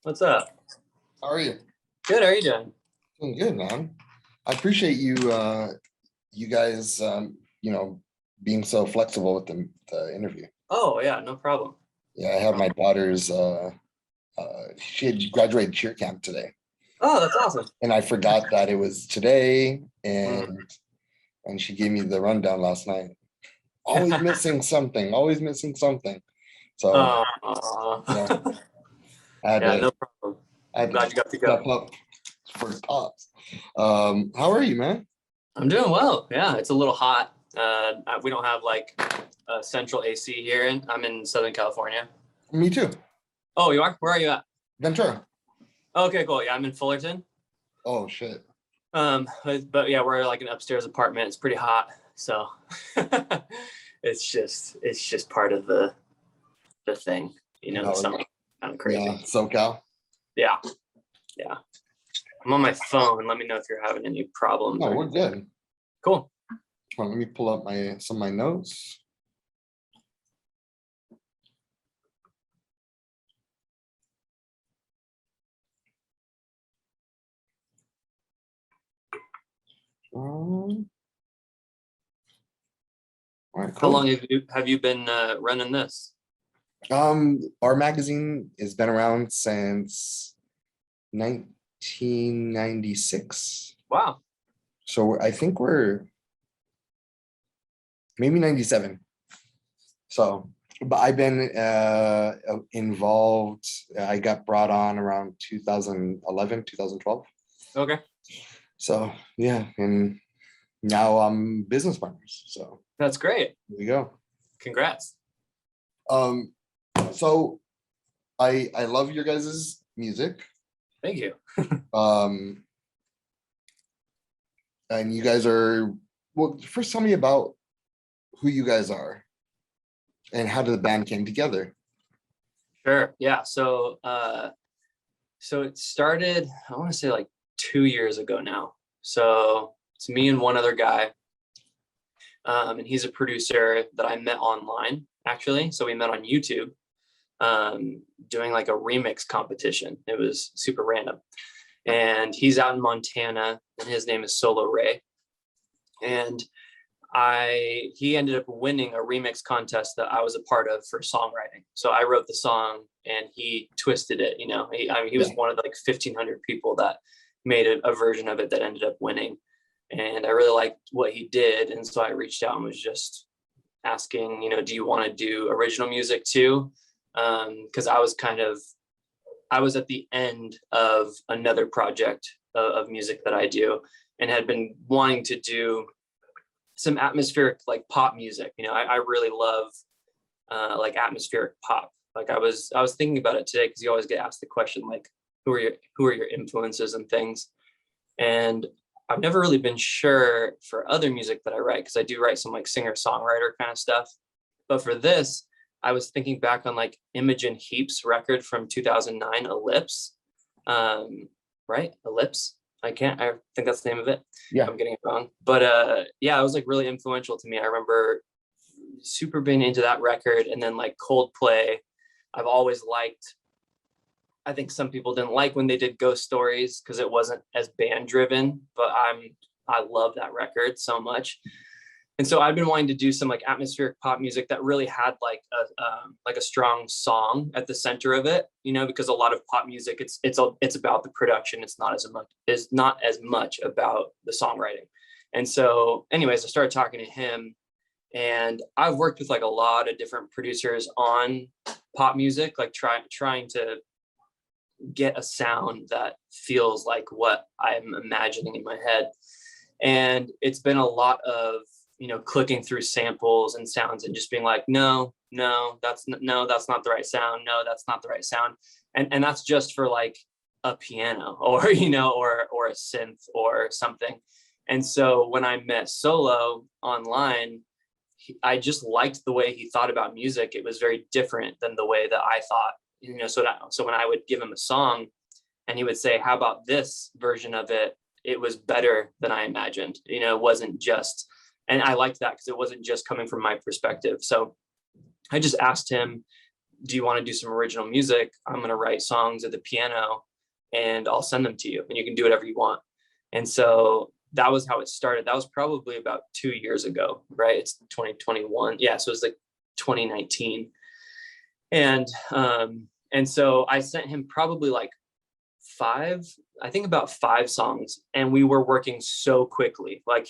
What's up? How are you? Good. How are you doing? Doing good, man. I appreciate you guys, being so flexible with the interview. Oh, yeah, no problem. Yeah, I have my daughter's, she had graduated cheer camp today, Oh, that's awesome. and I forgot that it was today, Mm. and she gave me the rundown last night. Always missing something, always missing something. So, yeah, Aw. I had Yeah, to, no problem. I I'm had to glad you got to step go. up for pops. How are you, man? I'm doing well. Yeah, it's a little hot. We don't have like central AC here, and I'm in Southern California. Me too. Oh, you are? Where are you at? Ventura. Okay, cool. Yeah, I'm in Fullerton. Oh shit. But yeah, we're like an upstairs apartment. It's pretty hot, so it's just part of the thing. The No, summer kind of yeah, crazy. SoCal. Yeah, yeah. I'm on my phone. Let me know if you're having any problems No, or we're anything. good. Cool. Well, let me pull up some of my notes. All right, How cool. long have you been running this? Our magazine has been around since 1996. Wow. So I think we're maybe 97. So, but I've been involved. I got brought on around 2011, 2012. Okay. So yeah, and now I'm business partners. So That's great. here we go. Congrats. Um, so I love your guys' music. Thank you. Um, and you guys are, well, first tell me about who you guys are and how the band came together. Sure. Yeah. So it started, I want to say like 2 years ago now. So it's me and one other guy. And he's a producer that I met online, actually. So we met on YouTube, doing like a remix competition. It was super random. And he's out in Montana, and his name is Solo Ray. And he ended up winning a remix contest that I was a part of for songwriting. So I wrote the song and he twisted it. He was Yeah. one of the like 1,500 people that made a version of it that ended up winning. And I really liked what he did, and so I reached out and was just asking, do you want to do original music too? Because I was at the end of another project of music that I do, and had been wanting to do some atmospheric like pop music. I really love like atmospheric pop. Like I was thinking about it today because you always get asked the question like, who are your influences and things. And I've never really been sure for other music that I write, because I do write some like singer songwriter kind of stuff. But for this, I was thinking back on like Imogen Heap's record from 2009, Ellipse. Right? Ellipse. I think that's the name of it. Yeah. I'm getting it wrong. But yeah, it was like really influential to me. I remember super being into that record. And then like Coldplay, I've always liked. I think some people didn't like when they did Ghost Stories because it wasn't as band driven, but I love that record so much. And so I've been wanting to do some like atmospheric pop music that really had like a strong song at the center of it, because a lot of pop music, it's about the production. It's not as much about the songwriting. And so, anyways, I started talking to him, and I've worked with like a lot of different producers on pop music, like trying to get a sound that feels like what I'm imagining in my head. And it's been a lot of clicking through samples and sounds and just being like, no, that's not the right sound. No, that's not the right sound. And that's just for like a piano or or a synth or something. And so when I met Solo online, I just liked the way he thought about music. It was very different than the way that I thought. So when I would give him a song and he would say, how about this version of it? It was better than I imagined. It wasn't just, and I liked that because it wasn't just coming from my perspective. So I just asked him, do you want to do some original music? I'm going to write songs at the piano and I'll send them to you and you can do whatever you want. And so that was how it started. That was probably about 2 years ago, right? It's 2021. Yeah. So it was like 2019. And so I sent him probably like about five songs, and we were working so quickly. Like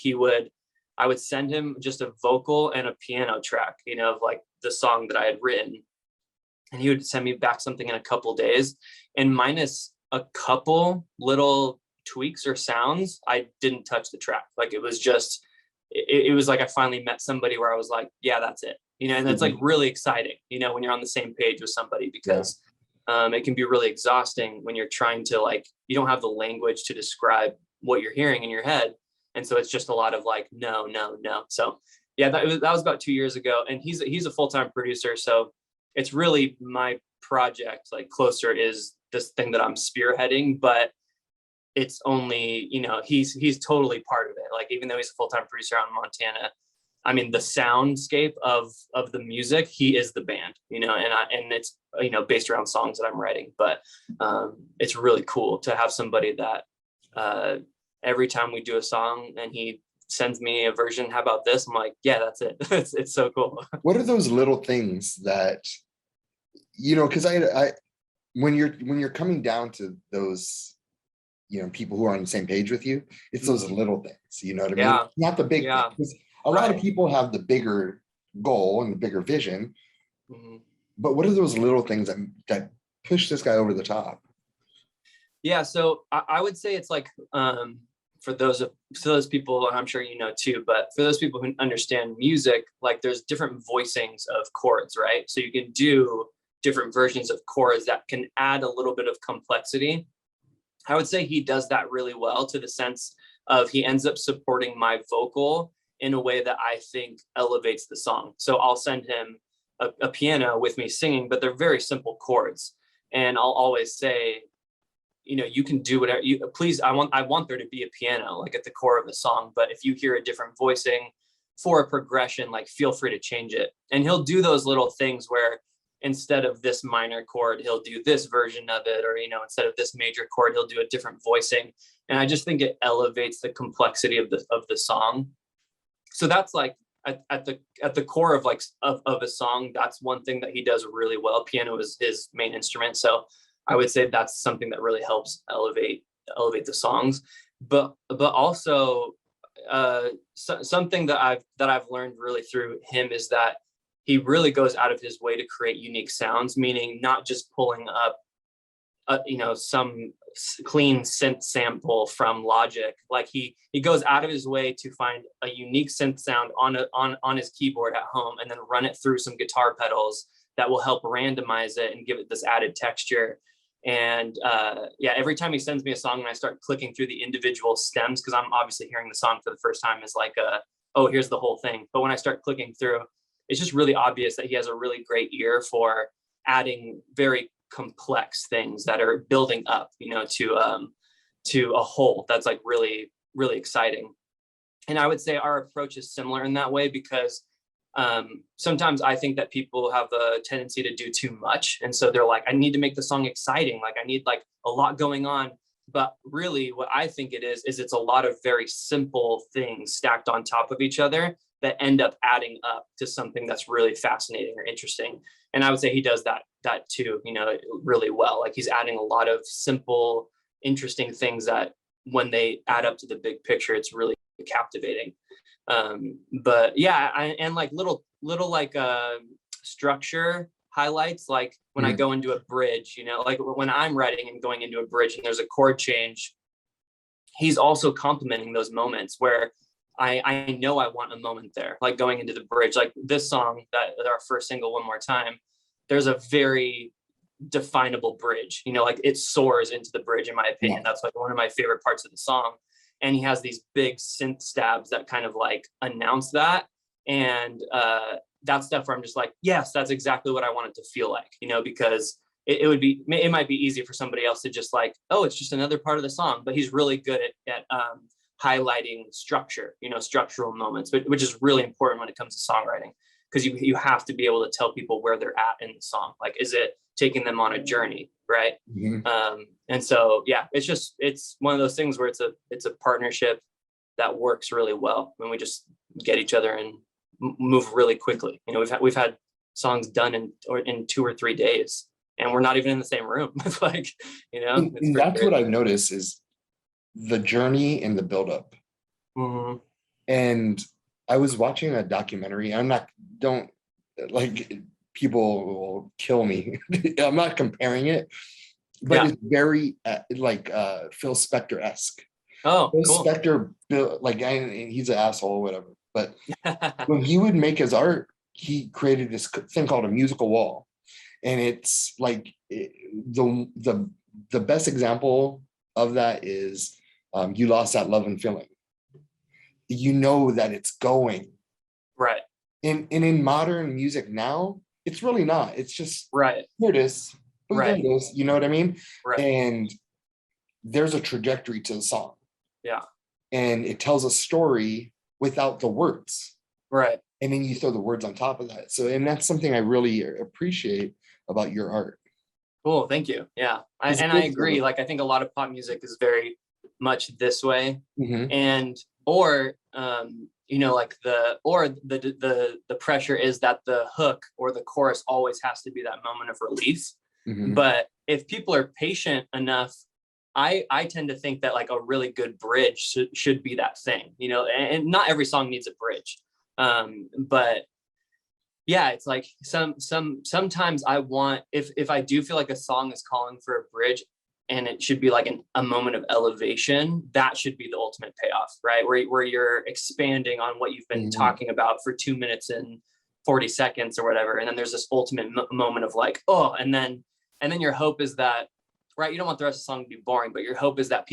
I would send him just a vocal and a piano track, of like the song that I had written. And he would send me back something in a couple days, and minus a couple little tweaks or sounds, I didn't touch the track. Like it was just, it was like I finally met somebody where I was like, yeah, that's it. And that's like really exciting, when you're on the same page with somebody, because it can be really exhausting when you're trying to, like, you don't have the language to describe what you're hearing in your head. And so it's just a lot of like, no. So yeah, that was about 2 years ago. And he's a full-time producer. So it's really my project. Like Clo Sur is this thing that I'm spearheading, but it's only, he's totally part of it. Like, even though he's a full-time producer out in Montana, I mean, the soundscape of the music, he is the band, and it's, based around songs that I'm writing. But it's really cool to have somebody that every time we do a song and he sends me a version, how about this? I'm like, yeah, that's it. It's so cool. What are those little things that, because I when you're coming down to those, people who are on the same page with you, it's those little things, you know what I mean? Yeah. Not the big Yeah. things. A lot of people have the bigger goal and the bigger vision, but what are those little things that push this guy over the top? Yeah, so I would say it's like, for those people, and I'm sure too, but for those people who understand music, like there's different voicings of chords, right? So you can do different versions of chords that can add a little bit of complexity. I would say he does that really well, to the sense of he ends up supporting my vocal in a way that I think elevates the song. So I'll send him a piano with me singing, but they're very simple chords. And I'll always say, you can do whatever you please. I want there to be a piano like at the core of the song, but if you hear a different voicing for a progression, like, feel free to change it. And he'll do those little things where instead of this minor chord, he'll do this version of it, or, instead of this major chord, he'll do a different voicing. And I just think it elevates the complexity of the song. So that's like at the core of of a song. That's one thing that he does really well. Piano is his main instrument. So I would say that's something that really helps elevate the songs. But also something that I've learned really through him is that he really goes out of his way to create unique sounds, meaning not just pulling up some clean synth sample from Logic. Like he goes out of his way to find a unique synth sound on his keyboard at home, and then run it through some guitar pedals that will help randomize it and give it this added texture. And every time he sends me a song and I start clicking through the individual stems, because I'm obviously hearing the song for the first time, is like, oh, here's the whole thing. But when I start clicking through, it's just really obvious that he has a really great ear for adding very complex things that are building up, to a whole that's like really, really exciting. And I would say our approach is similar in that way, because sometimes I think that people have a tendency to do too much. And so they're like, I need to make the song exciting. Like, I need like a lot going on. But really what I think it is it's a lot of very simple things stacked on top of each other that end up adding up to something that's really fascinating or interesting. And I would say he does that too, really well. Like, he's adding a lot of simple, interesting things that when they add up to the big picture, it's really captivating. But yeah, and like little like structure highlights, like when I go into a bridge, like when I'm writing and going into a bridge and there's a chord change, he's also complimenting those moments where I know I want a moment there, like going into the bridge. Like this song, that our first single, One More Time, there's a very definable bridge, like it soars into the bridge, in my opinion. That's like one of my favorite parts of the song. And he has these big synth stabs that kind of like announce that. And that stuff where I'm just like, yes, that's exactly what I want it to feel like, because it might be easy for somebody else to just like, oh, it's just another part of the song. But he's really good at highlighting structure, structural moments, which is really important when it comes to songwriting. because you have to be able to tell people where they're at in the song. Like, is it taking them on a journey, right? And so yeah, it's one of those things where it's a partnership that works really well when we just get each other and move really quickly. You know, we've had songs done in 2 or 3 days, and we're not even in the same room. It's like, you know, and that's what I've noticed is the journey and the buildup. And I was watching a documentary. Don't like, people will kill me. I'm not comparing it, but it's very Phil Spector-esque. Oh, Phil cool. Spector built, like, he's an asshole or whatever, but when he would make his art, he created this thing called a musical wall. And it's like the best example of that is You Lost That Love and Feeling. You know that it's going. Right. And in modern music now, it's really not. It's just, right. Here it is. There it is. You know what I mean? Right. And there's a trajectory to the song. Yeah. And it tells a story without the words. Right. And then you throw the words on top of that. So, and that's something I really appreciate about your art. Cool. Thank you. Yeah. I agree. Like, I think a lot of pop music is very much this way. And, or, you know, like the pressure is that the hook or the chorus always has to be that moment of relief. But if people are patient enough, I tend to think that like a really good bridge should be that thing, you know, and not every song needs a bridge. But yeah, it's like sometimes I want, if I do feel like a song is calling for a bridge and it should be like a moment of elevation, that should be the ultimate payoff, right? Where you're expanding on what you've been talking about for 2 minutes and 40 seconds or whatever. And then there's this ultimate moment of like, oh, and then your hope is that, right, you don't want the rest of the song to be boring, but your hope is that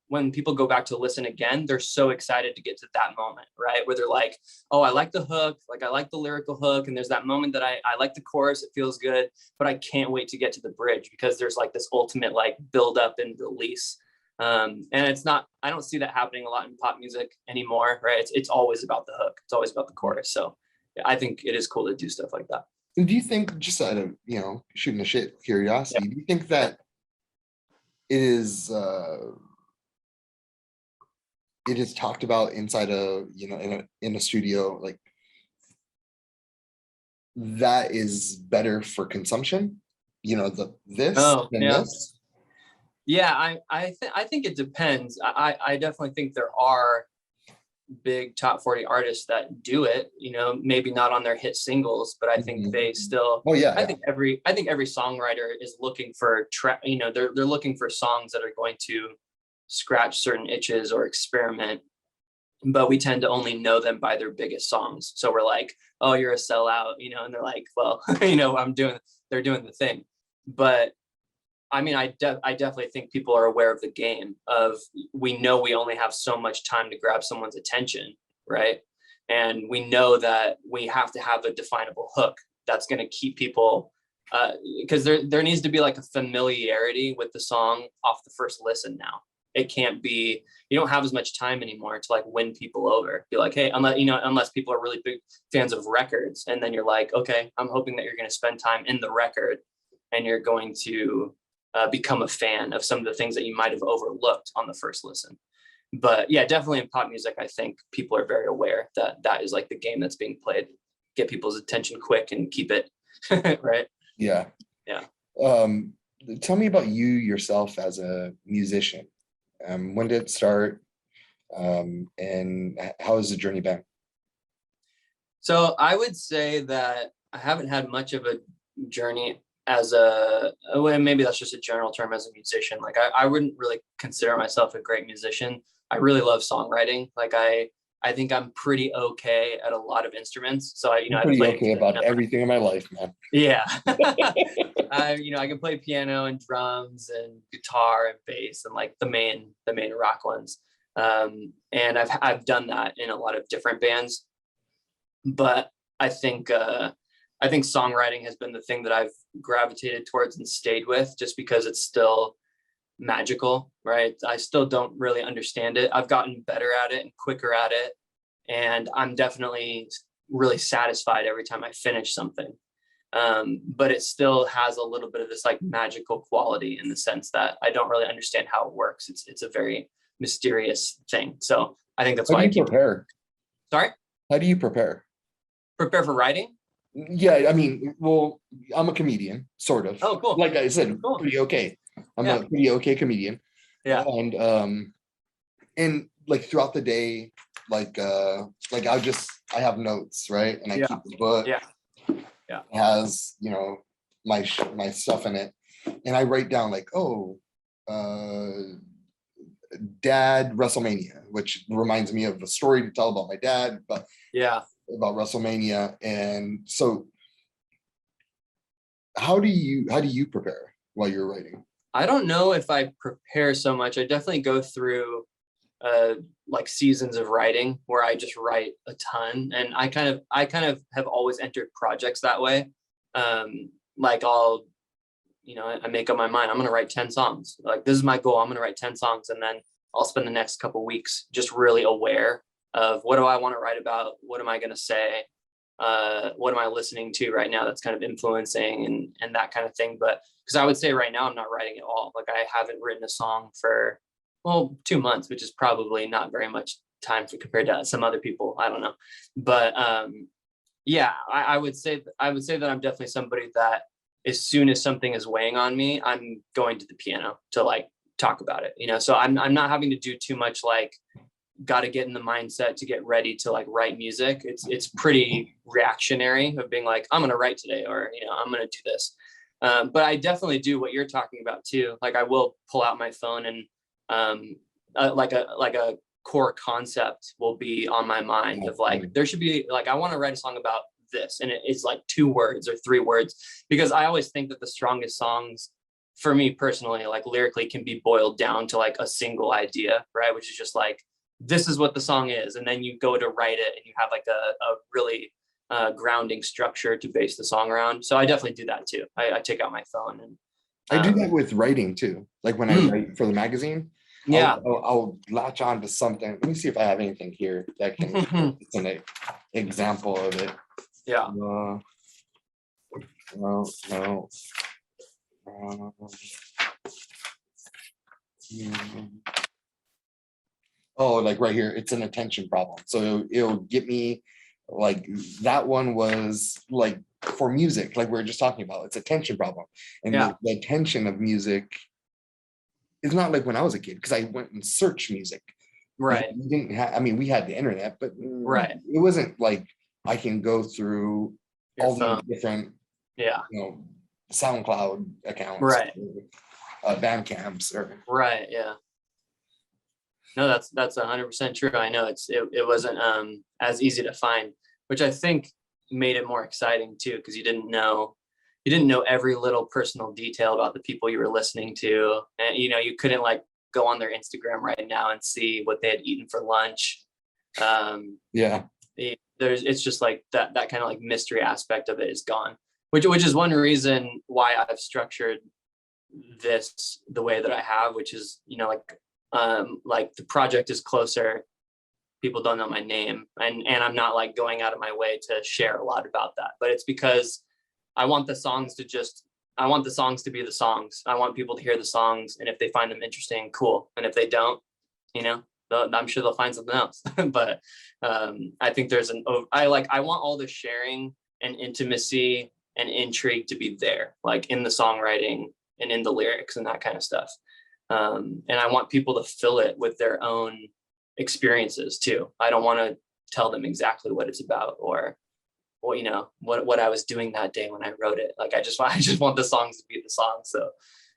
when people go back to listen again, they're so excited to get to that moment, right? Where they're like, oh, I like the hook, like I like the lyrical hook. And there's that moment that I like the chorus, it feels good, but I can't wait to get to the bridge because there's like this ultimate like build up and release. And it's not, I don't see that happening a lot in pop music anymore, right? It's always about the hook. It's always about the chorus. So yeah, I think it is cool to do stuff like that. And do you think, just out of, shooting the shit curiosity, do you think that it is talked about inside of, in a studio, like that is better for consumption, this? Yeah, I think it depends. I definitely think there are big top 40 artists that do it, maybe not on their hit singles, but I think they still, I think every songwriter is looking for they're looking for songs that are going to scratch certain itches or experiment, but we tend to only know them by their biggest songs. So we're like, oh, you're a sellout, and they're like, well, they're doing the thing. But I mean, I definitely think people are aware of the game of, we know we only have so much time to grab someone's attention, right? And we know that we have to have a definable hook that's going to keep people, because there needs to be like a familiarity with the song off the first listen now. It can't be, you don't have as much time anymore to like win people over. Be like, hey, unless people are really big fans of records, and then you're like, okay, I'm hoping that you're going to spend time in the record and you're going to become a fan of some of the things that you might have overlooked on the first listen. But yeah, definitely in pop music, I think people are very aware that that is like the game that's being played. Get people's attention quick and keep it right. Yeah. Tell me about you yourself as a musician. When did it start? And how has the journey been? So I would say that I haven't had much of a journey maybe that's just a general term as a musician. Like I wouldn't really consider myself a great musician. I really love songwriting. Like I think I'm pretty okay at a lot of instruments. So I pretty okay about everything in my life, man. Yeah. I can play piano and drums and guitar and bass and like the main rock ones. And I've done that in a lot of different bands. But I think songwriting has been the thing that I've gravitated towards and stayed with, just because it's still magical, right? I still don't really understand it. I've gotten better at it and quicker at it. And I'm definitely really satisfied every time I finish something. But it still has a little bit of this like magical quality in the sense that I don't really understand how it works. It's a very mysterious thing. So I think that's How why do I you keep. prepare? Sorry, How do you prepare? prepare for writing. Yeah, I mean, well, I'm a comedian, sort of. Oh, cool. Like I said, Cool. pretty okay. I'm Yeah. a pretty okay comedian. Yeah. And like throughout the day, like I have notes, right? And I Yeah. keep the book. Yeah. Yeah. It has, my stuff in it. And I write down like, oh, dad WrestleMania, which reminds me of a story to tell about my dad, but Yeah. about WrestleMania. And so how do you prepare while you're writing? I don't know if I prepare so much. I definitely go through like seasons of writing where I just write a ton, and I kind of have always entered projects that way. Like I make up my mind, I'm going to write 10 songs. Like, this is my goal. I'm going to write 10 songs. And then I'll spend the next couple weeks just really aware of what do I want to write about? What am I going to say? What am I listening to right now that's kind of influencing and that kind of thing. But because I would say right now I'm not writing at all. Like, I haven't written a song for, 2 months, which is probably not very much time compared to some other people. I don't know. But yeah, I would say that I'm definitely somebody that as soon as something is weighing on me, I'm going to the piano to like talk about it, so I'm not having to do too much like got to get in the mindset to get ready to like write music. It's pretty reactionary of being like, I'm going to write today, or, I'm going to do this. But I definitely do what you're talking about too. Like, I will pull out my phone and like a core concept will be on my mind of like, there should be like, I want to write a song about this. And it's like 2 words or 3 words, because I always think that the strongest songs for me personally, like lyrically, can be boiled down to like a single idea, right? Which is just like, this is what the song is. And then you go to write it and you have like a really grounding structure to base the song around. So I definitely do that too. I take out my phone and I do that with writing too. Like when I write for the magazine, yeah. I'll latch on to something. Let me see if I have anything here that can, it's an example of it. Yeah. No. Oh, like right here, it's an attention problem. So it'll get me like, that one was like for music, like we were just talking about, it's attention problem. And Yeah. the attention of music is not like when I was a kid, because I went and searched music. Right. We didn't have, I mean, we had the internet, but Right. it wasn't like I can go through Your all phone. these different, Yeah. SoundCloud accounts, Right. Bandcamps, or Right. Yeah. No, that's 100% true. I know it wasn't as easy to find, which I think made it more exciting too, because you didn't know every little personal detail about the people you were listening to, and you couldn't like go on their Instagram right now and see what they had eaten for lunch. yeah. It's just like that kind of like mystery aspect of it is gone, which is one reason why I've structured this the way that I have, which is like the project is Clo Sur. People don't know my name, and I'm not like going out of my way to share a lot about that, but it's because I want the songs to be the songs. I want people to hear the songs, and if they find them interesting, cool. And if they don't, I'm sure they'll find something else. But I think I want all the sharing and intimacy and intrigue to be there, like in the songwriting and in the lyrics and that kind of stuff. And I want people to fill it with their own experiences too. I don't want to tell them exactly what it's about, or what I was doing that day when I wrote it. Like, I just want the songs to be the songs. So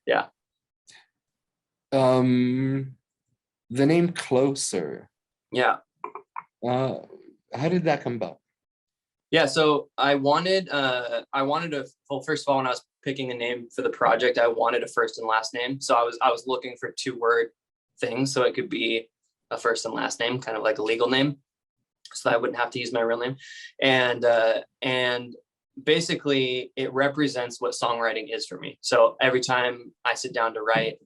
yeah. The name Clo Sur. Yeah. How did that come about? Yeah. So I wanted first of all, when I was picking a name for the project, I wanted a first and last name. So I was looking for 2-word things, so it could be a first and last name, kind of like a legal name, so that I wouldn't have to use my real name. And basically it represents what songwriting is for me. So every time I sit down to write,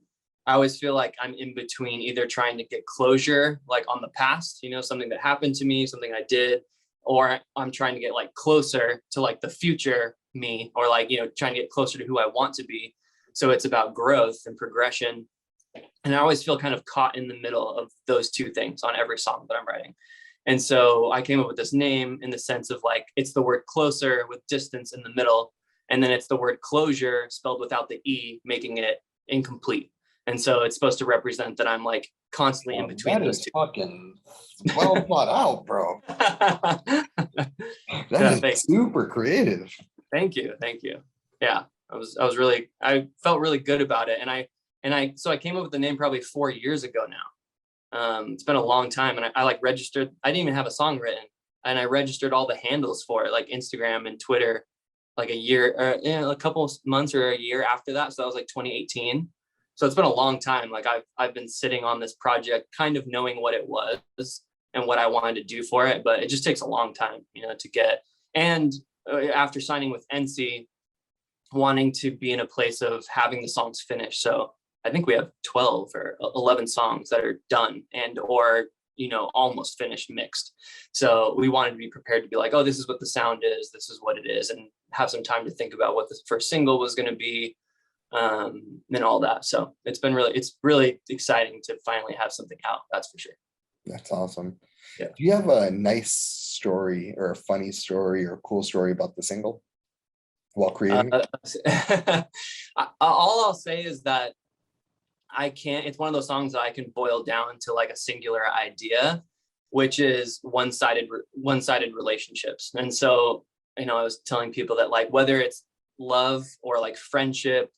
I always feel like I'm in between either trying to get closure, like on the past, something that happened to me, something I did, or I'm trying to get like closer to like the future me, or like, you know, trying to get closer to who I want to be. So it's about growth and progression. And I always feel kind of caught in the middle of those two things on every song that I'm writing. And so I came up with this name in the sense of like, it's the word closer with distance in the middle. And then it's the word closure spelled without the E, making it incomplete. And so it's supposed to represent that I'm like constantly in between those two. Fucking well thought out, bro. That is super creative. Thank you. Yeah, I felt really good about it. So I came up with the name probably 4 years ago now. It's been a long time, and I like registered. I didn't even have a song written, and I registered all the handles for it, like Instagram and Twitter, like a couple months or a year after that. So that was like 2018. So it's been a long time. Like I've been sitting on this project, kind of knowing what it was and what I wanted to do for it, but it just takes a long time, you know, to get. And after signing with NC, wanting to be in a place of having the songs finished. So I think we have 12 or 11 songs that are done and, or, you know, almost finished mixed. So we wanted to be prepared to be like, oh, this is what the sound is. This is what it is. And have some time to think about what the first single was going to be, and all that. So it's really exciting to finally have something out. That's for sure. That's awesome. Yeah. Do you have a nice story or a funny story or a cool story about the single while creating? All I'll say is that it's one of those songs that I can boil down to like a singular idea, which is one-sided relationships. And so, you know, I was telling people that like, whether it's love or like friendship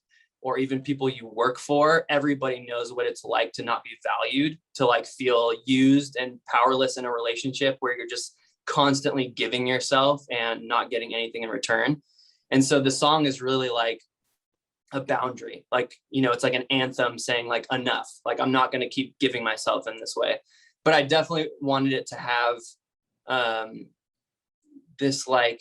or even people you work for, everybody knows what it's like to not be valued, to like feel used and powerless in a relationship where you're just constantly giving yourself and not getting anything in return. And so the song is really like a boundary, like, you know, it's like an anthem saying like, enough, like I'm not going to keep giving myself in this way. But I definitely wanted it to have this like,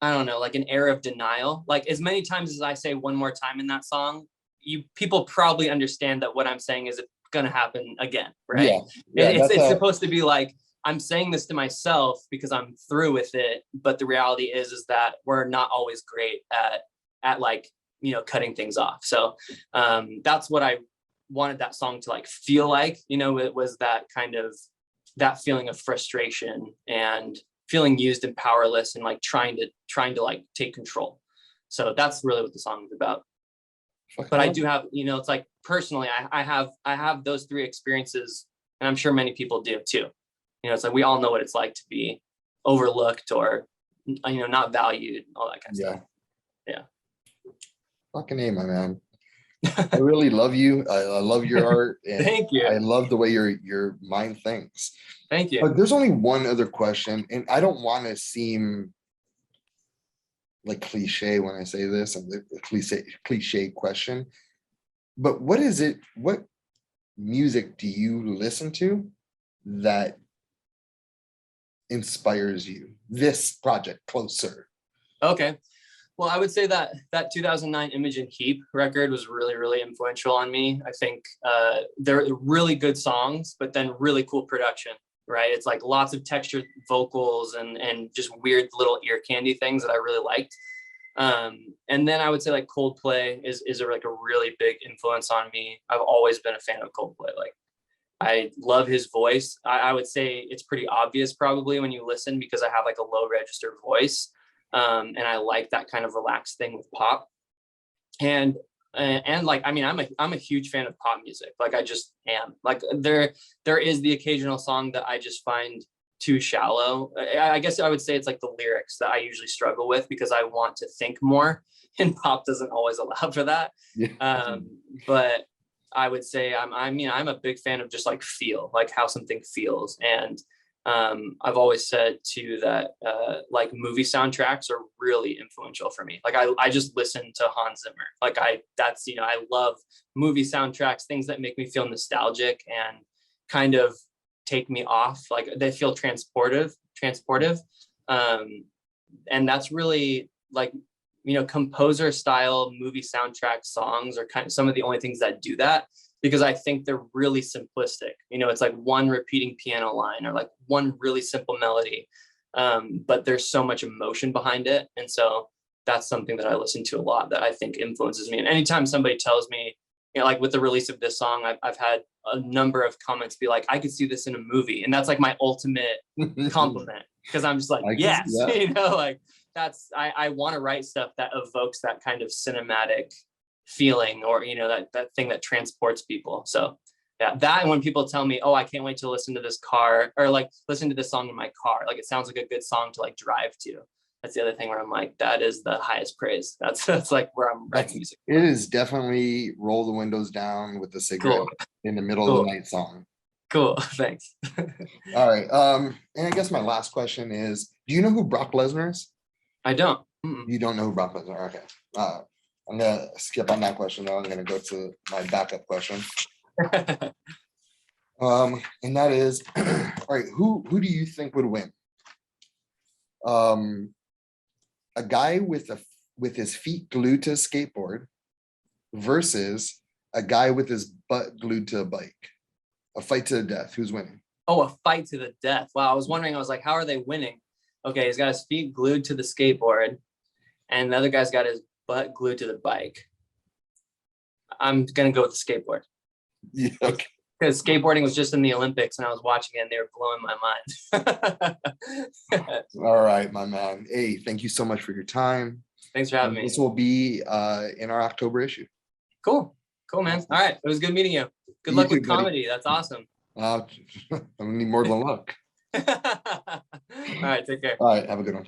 I don't know, like an air of denial. Like as many times as I say one more time in that song, people probably understand that what I'm saying is going to happen again, right? Yeah, it's supposed to be like, I'm saying this to myself because I'm through with it. But the reality is that we're not always great at like, you know, cutting things off. So that's what I wanted that song to like feel like, you know, it was that kind of that feeling of frustration and feeling used and powerless and like trying to like take control. So that's really what the song is about. But I do have, you know, it's like personally, I have those three experiences, and I'm sure many people do too. You know, it's like we all know what it's like to be overlooked or, you know, not valued, all that kind of stuff. Yeah. Fucking A, my man. I really love you. I love your art. And Thank you. I love the way your mind thinks. Thank you. But there's only one other question, and I don't want to seem like cliche when I say this, and the cliche question. But what music do you listen to that inspires you? This project, Clo Sur. Okay. Well, I would say that 2009 Imogen Heap record was really, really influential on me. I think they're really good songs, but then really cool production, right? It's like lots of textured vocals and just weird little ear candy things that I really liked. And then I would say like Coldplay is like a really big influence on me. I've always been a fan of Coldplay. Like I love his voice. I would say it's pretty obvious probably when you listen because I have like a low register voice. And I like that kind of relaxed thing with pop, and like, I mean, I'm a huge fan of pop music. Like I just am. Like there is the occasional song that I just find too shallow. I guess I would say it's like the lyrics that I usually struggle with because I want to think more, and pop doesn't always allow for that. Yeah. But I would say I'm a big fan of just like feel, like how something feels. And I've always said too that like movie soundtracks are really influential for me. Like I just listen to Hans Zimmer. Like I love movie soundtracks, things that make me feel nostalgic and kind of take me off. Like they feel transportive. And that's really like, you know, composer style movie soundtrack songs are kind of some of the only things that do that, because I think they're really simplistic. You know, it's like one repeating piano line or like one really simple melody. but there's so much emotion behind it. And so that's something that I listen to a lot that I think influences me. And anytime somebody tells me, like with the release of this song, I've had a number of comments be like, I could see this in a movie. And that's like my ultimate compliment, because I'm just like, yes, like I want to write stuff that evokes that kind of cinematic feeling, or, that thing that transports people. So yeah, that, and when people tell me, oh, I can't wait to listen to this car, or like listen to this song in my car, like it sounds like a good song to like drive to. That's the other thing where I'm like, that is the highest praise. That's like where I'm writing music. It is definitely roll the windows down with a cigarette in the middle of the night song. Cool. Thanks. All right. And I guess my last question is, do you know who Brock Lesnar is? I don't. You don't know who Brock Lesnar? Okay. I'm gonna skip on that question though. I'm gonna go to my backup question. And that is, all right, who do you think would win? A guy with his feet glued to a skateboard versus a guy with his butt glued to a bike. A fight to the death. Who's winning? Oh, a fight to the death. Wow, I was wondering, I was like, how are they winning? Okay, he's got his feet glued to the skateboard, and the other guy's got his butt glued to the bike. I'm gonna go with the skateboard. Yeah, okay. Because skateboarding was just in the Olympics, and I was watching it, and they were blowing my mind. All right, my man. Hey, thank you so much for your time. Thanks for having me. This will be in our October issue. Cool, man. All right, it was good meeting you. Good luck with comedy. That's awesome. I need more than luck. All right, take care. All right, have a good one.